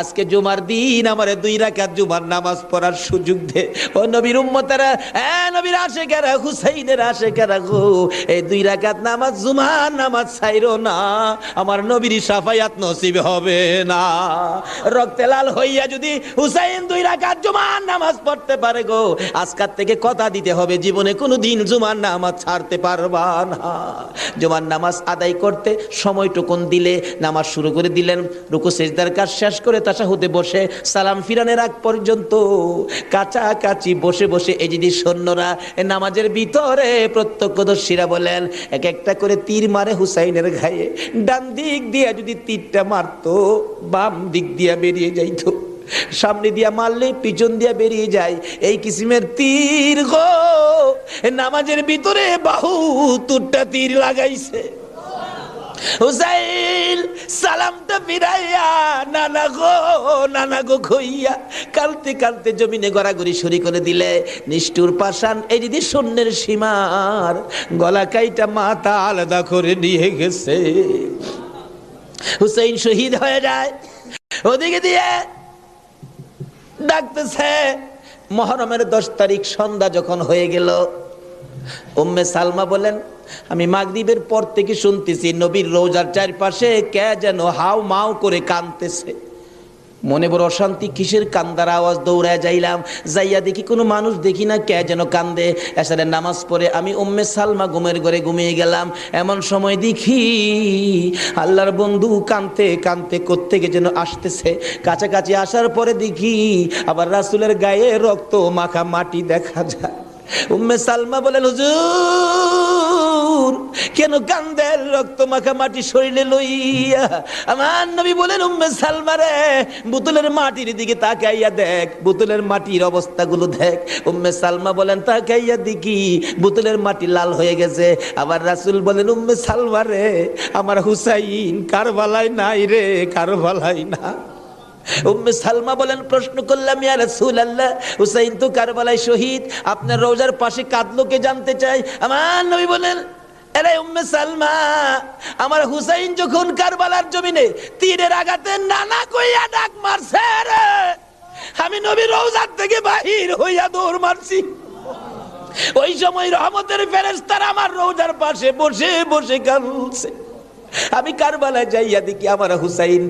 আজকে জুমার দিন আমারে 2 রাকাত জুমার নামাজ পড়ার সুযোগ দে। ও নবীর উম্মতেরা, নবীর আশিকেরা, হুসাইনের আশিকেরা গো, এই 2 রাকাত নামাজ জুমার নামাজ ছাইরো না, আমার নবীর শাফায়াত নসিব হবে না। রক্তে লাল হইয়া যদি হুসাইন 2 রাকাত জুমার নামাজ পড়তে পারে গো, আজকাল থেকে কথা দিতে হবে জীবনে কোনোদিন জুমার নামাজ ছাড়তে পারবা না। জুমার নামাজ আদায় করতে সময়টুকুন দিলে নামাজ শুরু করে দিলেন, রুকু সিজদার কাজ শেষ করে তাশাহুদে বসে সালাম ফিরানের আগ পর্যন্ত কাছাকাছি বসে বসে এই যদি সৈন্যরা নামাজের ভিতরে প্রত্যক্ষদর্শীরা বলেন এক একটা করে তীর মারে হুসাইনের গায়ে। ডান দিক দিয়ে যদি তীরটা মারতো, বাম দিক দিয়ে বেরিয়ে যাইতো, সামনে দিয়া মারলে পিছন দিয়া বেরিয়ে যায়, এই কিসিমের তীর গো নামাজের ভিতরে বাহুতুরটা তীর লাগাইছে। হুসাইন সালামটা ফিরাইয়া নানা গো কইয়া কালতে কালতে জমিনে গড়াগড়ি শুরু করে দিলে। নিষ্ঠুর পাষাণ এই যদি সৈন্যের সীমার গলা কাইটা মাথা আলাদা করে নিয়ে গেছে। হুসাইন শহীদ হয়ে যায়। ওদিকে দিয়ে ডাকতেছে। মুহররমের 10 তারিখ সন্ধ্যা যখন হয়ে গেল, উম্মে সালমা বলেন আমি মাগরিবের পর থেকে শুনতেছি নবীর রওজার চারপাশে কে যেন হাউ মাউ করে কাঁদতেছে। মনে বড় অশান্তি, কিসের কান্দার আওয়াজ? দৌড়ায় যাইলাম, যাইয়া দেখি কোনো মানুষ দেখি না, কে যেন কান্দে। এসারের নামাজ পড়ে আমি উম্মে সালমা ঘুমের ঘরে ঘুমিয়ে গেলাম। এমন সময় দেখি আল্লাহর বন্ধু কাঁদতে কাঁদতে কোত্থেকে যেন আসতেছে। কাছাকাছি আসার পরে দেখি আবার রাসূলের গায়ে রক্ত মাখা মাটি দেখা যায়। উম্মে সালমা বলেন হুজুর কেন কান্দেন রক্ত মাখা মাটি শরীরে লইয়া? আমার নবী বলেন উম্মে সালমা রে, বোতলের মাটির দিকে তাকাইয়া দেখ, বোতলের মাটির অবস্থাগুলো দেখ। উম্মে সালমা বলেন তাকাইয়া দেখি বোতলের মাটি লাল হয়ে গেছে। আবার রাসূল বলেন উম্মে সালমা রে, আমার হুসাইন কারবালায় নাই রে, কারবালায় না। উম্মে সালমা বলেন প্রশ্ন করলাম ইয়া রাসূলুল্লাহ, হুসাইন তো কারবালায় শহীদ, আপনার রওজার পাশে কাঁদলো কে জানতে চাই। আমার নবী বলেন আরে উম্মে সালমা, আমার হুসাইন যখন কারবালার জমিনে তীরের আঘাতে নানা কইয়া ডাক মারছে রে, আমি নবী রওজার থেকে বাহির হইয়া দৌড় মারছি। ওই সময় রহমতের ফেরেশতারা আমার রওজার পাশে বসে বসে কাঁদছে। আমি কারবালায় যাইয়া দেখি আমার হুসাইন